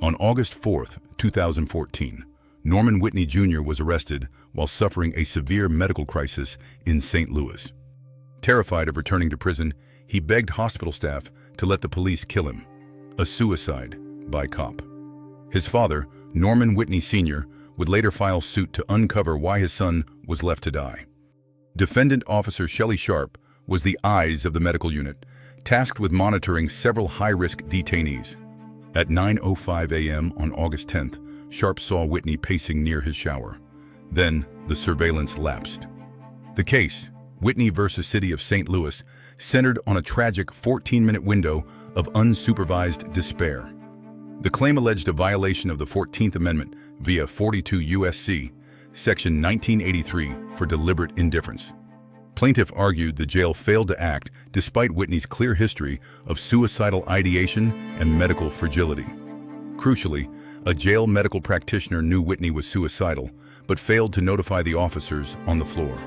On August 4, 2014, Norman Whitney Jr. was arrested while suffering a severe medical crisis in St. Louis. Terrified of returning to prison, he begged hospital staff to let the police kill him. A suicide by cop. His father, Norman Whitney Sr., would later file suit to uncover why his son was left to die. Defendant Officer Shelley Sharp was the eyes of the medical unit, tasked with monitoring several high-risk detainees. At 9:05 a.m. on August 10th, Sharp saw Whitney pacing near his shower. Then, the surveillance lapsed. The case, Whitney versus City of St. Louis, centered on a tragic 14-minute window of unsupervised despair. The claim alleged a violation of the 14th Amendment via 42 U.S.C. Section 1983 for deliberate indifference. Plaintiff argued the jail failed to act despite Whitney's clear history of suicidal ideation and medical fragility. Crucially, a jail medical practitioner knew Whitney was suicidal, but failed to notify the officers on the floor.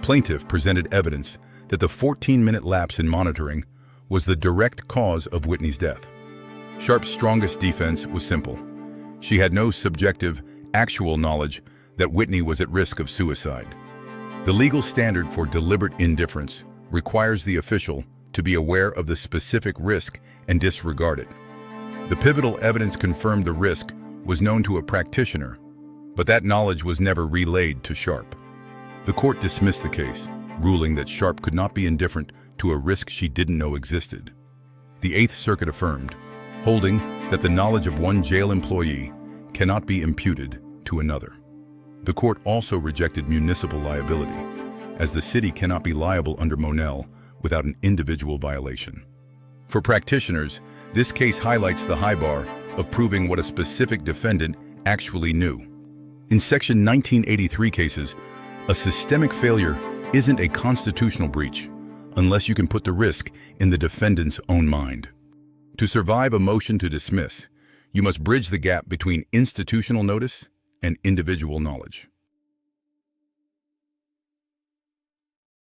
Plaintiff presented evidence that the 14-minute lapse in monitoring was the direct cause of Whitney's death. Sharp's strongest defense was simple. She had no subjective, actual knowledge that Whitney was at risk of suicide. The legal standard for deliberate indifference requires the official to be aware of the specific risk and disregard it. The pivotal evidence confirmed the risk was known to a practitioner, but that knowledge was never relayed to Sharp. The court dismissed the case, ruling that Sharp could not be indifferent to a risk she didn't know existed. The Eighth Circuit affirmed, holding that the knowledge of one jail employee cannot be imputed to another. The court also rejected municipal liability, as the city cannot be liable under Monell without an individual violation. For practitioners, this case highlights the high bar of proving what a specific defendant actually knew. In Section 1983 cases, a systemic failure isn't a constitutional breach unless you can put the risk in the defendant's own mind. To survive a motion to dismiss, you must bridge the gap between institutional notice and individual knowledge.